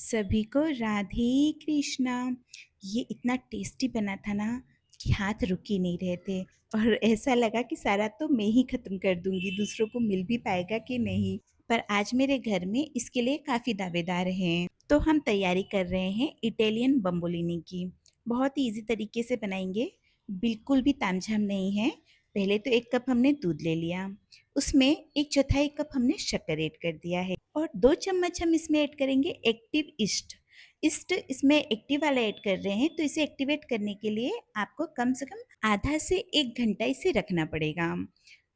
सभी को राधे कृष्णा। ये इतना टेस्टी बना था ना कि हाथ रुक ही नहीं रहे थे और ऐसा लगा कि सारा तो मैं ही ख़त्म कर दूँगी, दूसरों को मिल भी पाएगा कि नहीं। पर आज मेरे घर में इसके लिए काफ़ी दावेदार हैं, तो हम तैयारी कर रहे हैं इटालियन बम्बोलिनी की। बहुत ही ईज़ी तरीके से बनाएंगे, बिल्कुल भी तामझाम नहीं है। पहले तो 1 कप हमने दूध ले लिया, उसमें 1/4 कप हमने शक्कर ऐड कर दिया है और 2 चम्मच हम इसमें ऐड करेंगे एक्टिव ईस्ट। ईस्ट इसमें एक्टिव वाला ऐड कर रहे हैं, तो इसे एक्टिवेट करने के लिए आपको कम से कम आधा से 1 घंटा इसे रखना पड़ेगा।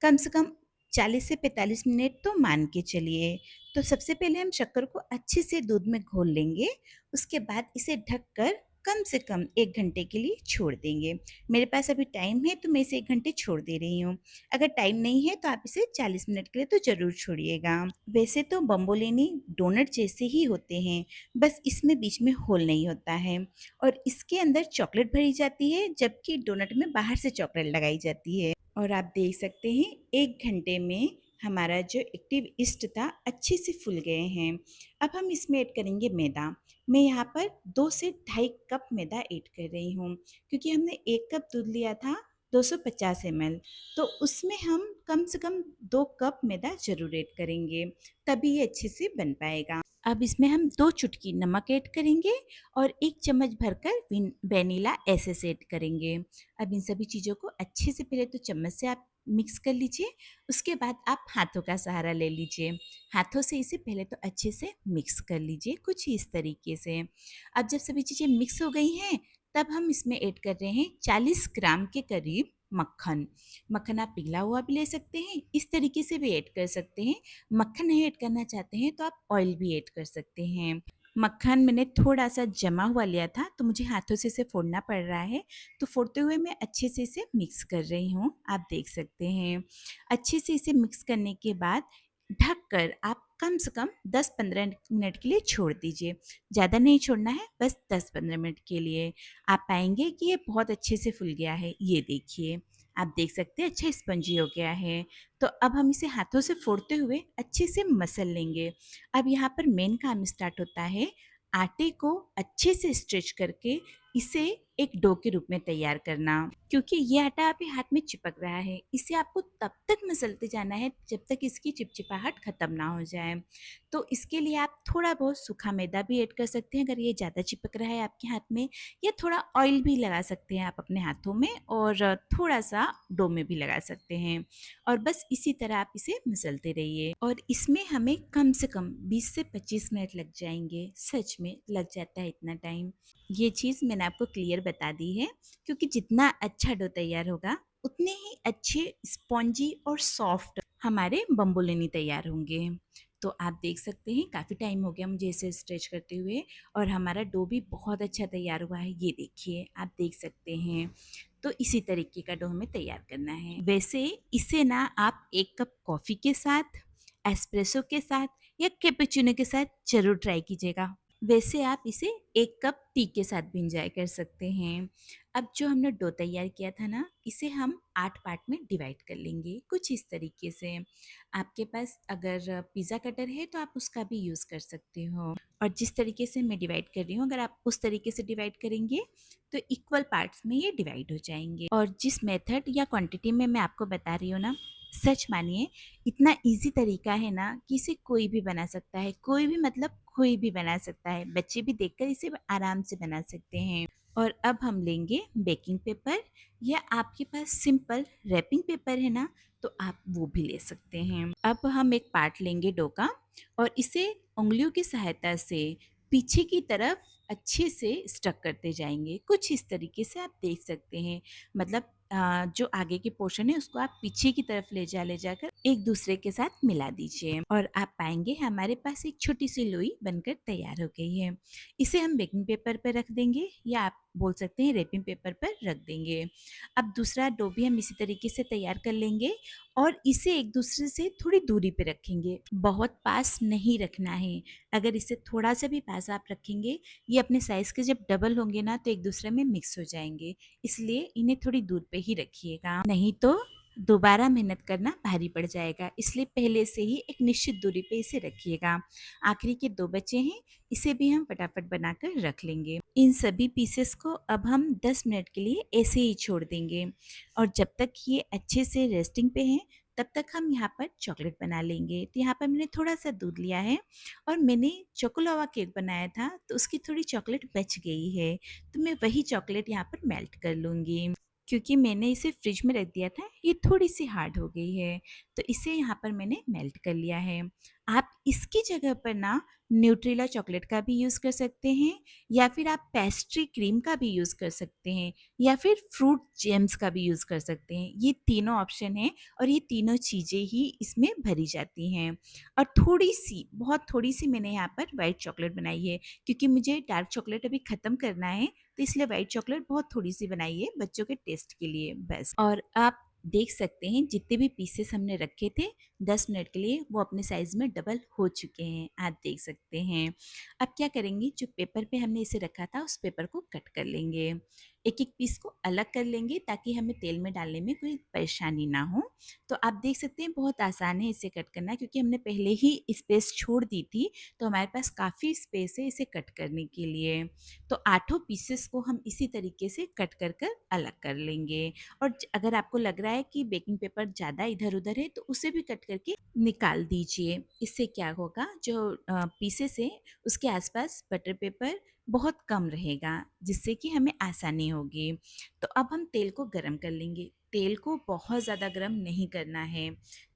कम से कम 40 से 45 मिनट तो मान के चलिए। तो सबसे पहले हम शक्कर को अच्छे से दूध में घोल लेंगे, उसके बाद इसे ढककर कम से कम 1 घंटे के लिए छोड़ देंगे। मेरे पास अभी टाइम है तो मैं इसे 1 घंटे छोड़ दे रही हूँ। अगर टाइम नहीं है तो आप इसे 40 मिनट के लिए तो ज़रूर छोड़िएगा। वैसे तो बम्बोलिनी डोनट जैसे ही होते हैं, बस इसमें बीच में होल नहीं होता है और इसके अंदर चॉकलेट भरी जाती है, जबकि डोनट में बाहर से चॉकलेट लगाई जाती है। और आप देख सकते हैं 1 घंटे में हमारा जो एक्टिव ईस्ट था अच्छे से फूल गए हैं। अब हम इसमें ऐड करेंगे मैदा। मैं यहाँ पर 2 से ढाई कप मैदा ऐड कर रही हूँ, क्योंकि हमने 1 कप दूध लिया था 250 ml, तो उसमें हम कम से कम 2 कप मैदा ज़रूर ऐड करेंगे, तभी ये अच्छे से बन पाएगा। अब इसमें हम 2 चुटकी नमक ऐड करेंगे और 1 चम्मच भरकर वेनिला एसेंस ऐड करेंगे। अब इन सभी चीज़ों को अच्छे से पहले तो चम्मच से आप मिक्स कर लीजिए, उसके बाद आप हाथों का सहारा ले लीजिए। हाथों से इसे पहले तो अच्छे से मिक्स कर लीजिए, कुछ इस तरीके से। अब जब सभी चीज़ें मिक्स हो गई हैं, तब हम इसमें ऐड कर रहे हैं 40 ग्राम के करीब मक्खन। मक्खन आप पिघला हुआ भी ले सकते हैं, इस तरीके से भी ऐड कर सकते हैं। मक्खन नहीं ऐड करना चाहते हैं तो आप ऑयल भी ऐड कर सकते हैं। मक्खन मैंने थोड़ा-सा जमा हुआ लिया था, तो मुझे हाथों से इसे फोड़ना पड़ रहा है, तो फोड़ते हुए मैं अच्छे से इसे मिक्स कर रही हूँ, आप देख सकते हैं। अच्छे से इसे मिक्स करने के बाद ढककर आप कम से कम 10-15 मिनट के लिए छोड़ दीजिए। ज़्यादा नहीं छोड़ना है, बस 10-15 मिनट के लिए। आप पाएँगे कि ये बहुत अच्छे से फूल गया है, ये देखिए। आप देख सकते हैं अच्छा स्पंजी हो गया है। तो अब हम इसे हाथों से फोड़ते हुए अच्छे से मसल लेंगे। अब यहाँ पर मेन काम स्टार्ट होता है, आटे को अच्छे से स्ट्रेच करके इसे एक डो के रूप में तैयार करना, क्योंकि ये आटा आपके हाथ में चिपक रहा है। इसे आपको तब तक मसलते जाना है जब तक इसकी चिपचिपाहट खत्म ना हो जाए। तो इसके लिए आप थोड़ा बहुत सूखा मैदा भी ऐड कर सकते हैं अगर ये ज़्यादा चिपक रहा है आपके हाथ में, या थोड़ा ऑयल भी लगा सकते हैं आप अपने हाथों में और थोड़ा सा डो में भी लगा सकते हैं। और बस इसी तरह आप इसे मसलते रहिए और इसमें हमें कम से कम 20 से 25 मिनट लग जाएंगे। सच में लग जाता है इतना टाइम। ये चीज़ मैंने आपको क्लियर बता दी है, क्योंकि जितना अच्छा डो तैयार होगा उतने ही अच्छे स्पॉन्जी और सॉफ्ट हमारे बम्बोलिनी तैयार होंगे। तो आप देख सकते हैं काफ़ी टाइम हो गया मुझे इसे स्ट्रेच करते हुए और हमारा डो भी बहुत अच्छा तैयार हुआ है, ये देखिए आप देख सकते हैं। तो इसी तरीके का डो हमें तैयार करना है। वैसे इसे ना आप 1 कप कॉफ़ी के साथ, एस्प्रेसो के साथ या कैपुचिनो के साथ ज़रूर ट्राई कीजिएगा। वैसे आप इसे 1 कप टी के साथ भी एंजॉय कर सकते हैं। अब जो हमने डो तैयार किया था ना, इसे हम 8 पार्ट में डिवाइड कर लेंगे, कुछ इस तरीके से। आपके पास अगर पिज़्ज़ा कटर है तो आप उसका भी यूज़ कर सकते हो। और जिस तरीके से मैं डिवाइड कर रही हूँ, अगर आप उस तरीके से डिवाइड करेंगे तो इक्वल पार्ट्स में ये डिवाइड हो जाएंगे। और जिस मेथड या क्वांटिटी में मैं आपको बता रही हूँ ना, सच मानिए इतना इजी तरीका है ना कि इसे कोई भी बना सकता है, कोई भी मतलब कोई भी बना सकता है। बच्चे भी देखकर इसे आराम से बना सकते हैं। और अब हम लेंगे बेकिंग पेपर, या आपके पास सिंपल रैपिंग पेपर है ना, तो आप वो भी ले सकते हैं। अब हम एक पार्ट लेंगे डो का और इसे उंगलियों की सहायता से पीछे की तरफ अच्छे से स्टक करते जाएंगे, कुछ इस तरीके से आप देख सकते हैं। मतलब जो आगे के पोर्शन है उसको आप पीछे की तरफ ले जाकर एक दूसरे के साथ मिला दीजिए और आप पाएंगे हमारे पास एक छोटी सी लोई बनकर तैयार हो गई है। इसे हम बेकिंग पेपर पर रख देंगे, या आप बोल सकते हैं रैपिंग पेपर पर रख देंगे। अब दूसरा डो भी हम इसी तरीके से तैयार कर लेंगे और इसे एक दूसरे से थोड़ी दूरी पे रखेंगे, बहुत पास नहीं रखना है। अगर इसे थोड़ा सा भी पास आप रखेंगे, ये अपने साइज़ के जब डबल होंगे ना तो एक दूसरे में मिक्स हो जाएंगे, इसलिए इन्हें थोड़ी दूर पे ही रखिएगा, नहीं तो दोबारा मेहनत करना भारी पड़ जाएगा, इसलिए पहले से ही एक निश्चित दूरी पे इसे रखिएगा। आखिरी के 2 बचे हैं, इसे भी हम फटाफट बनाकर रख लेंगे। इन सभी पीसेस को अब हम 10 मिनट के लिए ऐसे ही छोड़ देंगे और जब तक ये अच्छे से रेस्टिंग पे हैं, तब तक हम यहाँ पर चॉकलेट बना लेंगे। तो यहाँ पर मैंने थोड़ा-सा दूध लिया है और मैंने चोको लावा केक बनाया था, तो उसकी थोड़ी चॉकलेट बच गई है, तो मैं वही चॉकलेट यहाँ पर मेल्ट कर लूँगी। क्योंकि मैंने इसे फ्रिज में रख दिया था, ये थोड़ी-सी हार्ड हो गई है, तो इसे यहाँ पर मैंने मेल्ट कर लिया है। आप इसकी जगह पर ना न्यूट्रेला चॉकलेट का भी यूज़ कर सकते हैं या फिर आप पेस्ट्री क्रीम का भी यूज़ कर सकते हैं या फिर फ्रूट जेम्स का भी यूज़ कर सकते हैं। ये तीनों ऑप्शन हैं और ये तीनों चीज़ें ही इसमें भरी जाती हैं। और थोड़ी-सी, बहुत थोड़ी-सी मैंने यहाँ पर व्हाइट चॉकलेट बनाई है क्योंकि मुझे डार्क चॉकलेट अभी ख़त्म करना है, तो इसलिए व्हाइट चॉकलेट बहुत थोड़ी-सी बनाई है बच्चों के टेस्ट के लिए बस। और आप देख सकते हैं जितने भी पीसेस हमने रखे थे 10 मिनट के लिए वो अपने साइज़ में डबल हो चुके हैं, आप देख सकते हैं। अब क्या करेंगे, जो पेपर पे हमने इसे रखा था उस पेपर को कट कर लेंगे। एक-एक पीस को अलग कर लेंगे ताकि हमें तेल में डालने में कोई परेशानी ना हो। तो आप देख सकते हैं बहुत आसान है इसे कट करना क्योंकि हमने पहले ही स्पेस छोड़ दी थी, तो हमारे पास काफ़ी स्पेस है इसे कट करने के लिए। तो आठों पीसेस को हम इसी तरीके से कट कर कर अलग कर लेंगे और अगर आपको लग रहा है कि बेकिंग पेपर ज़्यादा इधर-उधर है तो उसे भी कट करके निकाल दीजिए। इससे क्या होगा, जो पीसेस हैं उसके आसपास बटर पेपर बहुत कम रहेगा जिससे कि हमें आसानी होगी। तो अब हम तेल को गरम कर लेंगे। तेल को बहुत ज़्यादा गरम नहीं करना है,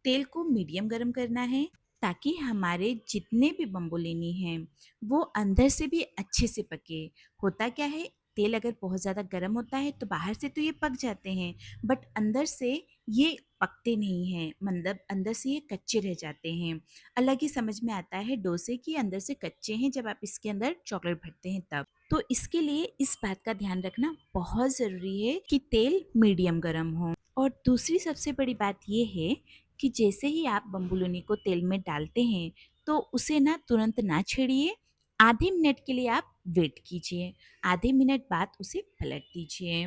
तेल को मीडियम गरम करना है ताकि हमारे जितने भी बम्बोलिनी हैं वो अंदर से भी अच्छे से पके। होता क्या है, तेल अगर बहुत ज़्यादा गर्म होता है तो बाहर से तो ये पक जाते हैं बट अंदर से ये पकते नहीं हैं, मतलब अंदर से ये कच्चे रह जाते हैं। अलग ही समझ में आता है डोसे कि अंदर से कच्चे हैं जब आप इसके अंदर चॉकलेट भरते हैं तब। तो इसके लिए इस बात का ध्यान रखना बहुत ज़रूरी है कि तेल मीडियम गर्म हो। और दूसरी सबसे बड़ी बात ये है कि जैसे ही आप बम्बुलुनी को तेल में डालते हैं तो उसे ना तुरंत ना छेड़िए, आधे मिनट के लिए आप वेट कीजिए, आधे मिनट बाद उसे पलट दीजिए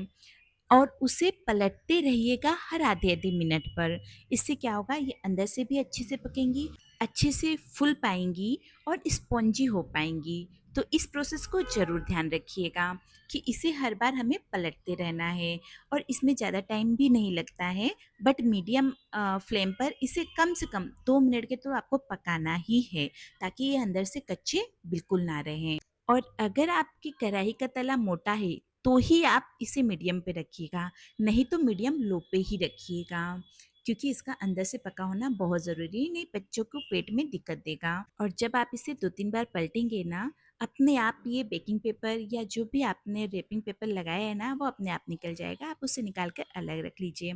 और उसे पलटते रहिएगा हर आधे-आधे मिनट पर। इससे क्या होगा, ये अंदर से भी अच्छे से पकेंगी, अच्छे से फूल पाएँगी और स्पॉन्जी हो पाएँगी। तो इस प्रोसेस को ज़रूर ध्यान रखिएगा कि इसे हर बार हमें पलटते रहना है और इसमें ज़्यादा टाइम भी नहीं लगता है बट मीडियम फ्लेम पर इसे कम से कम 2 मिनट के तो आपको पकाना ही है ताकि ये अंदर से कच्चे बिल्कुल ना रहें। और अगर आपकी कढ़ाई का तला मोटा है तो ही आप इसे मीडियम पे रखिएगा, नहीं तो मीडियम लो पे ही रखिएगा क्योंकि इसका अंदर से पका होना बहुत ज़रूरी है, नहीं बच्चों को पेट में दिक्कत देगा। और जब आप इसे 2-3 बार पलटेंगे ना, अपने आप ये बेकिंग पेपर या जो भी आपने रैपिंग पेपर लगाया है ना, वो अपने आप निकल जाएगा, आप उसे निकाल कर अलग रख लीजिए।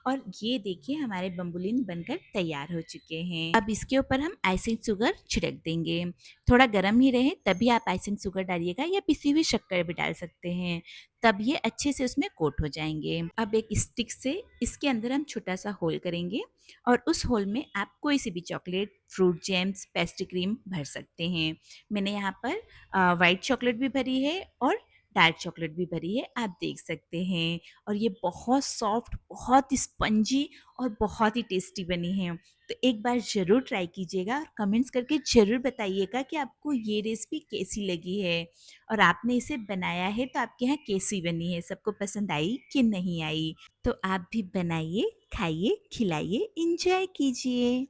और ये देखिए हमारे बम्बुलिन बनकर तैयार हो चुके हैं। अब इसके ऊपर हम आइसिंग शुगर छिड़क देंगे। थोड़ा गर्म ही रहे तभी आप आइसिंग शुगर डालिएगा या पिसी हुई शक्कर भी डाल सकते हैं, तब ये अच्छे से उसमें कोट हो जाएँगे। अब एक स्टिक से इसके अंदर हम छोटा-सा होल करेंगे और उस होल में आप कोई सी भी chocolate, fruit jams, pastry cream भर सकते हैं। मैंने यहाँ पर व्हाइट चॉकलेट भी भरी है और डार्क चॉकलेट भी भरी है, आप देख सकते हैं। और ये बहुत सॉफ्ट, बहुत स्पंजी और बहुत ही टेस्टी बनी है। तो एक बार ज़रूर ट्राई कीजिएगा और कमेंट्स करके ज़रूर बताइएगा कि आपको ये रेसिपी कैसी लगी है और आपने इसे बनाया है तो आपके यहाँ कैसी बनी है, सबको पसंद आई कि नहीं आई? तो आप भी बनाइए, खाइए, खिलाइए, एन्जॉय कीजिए।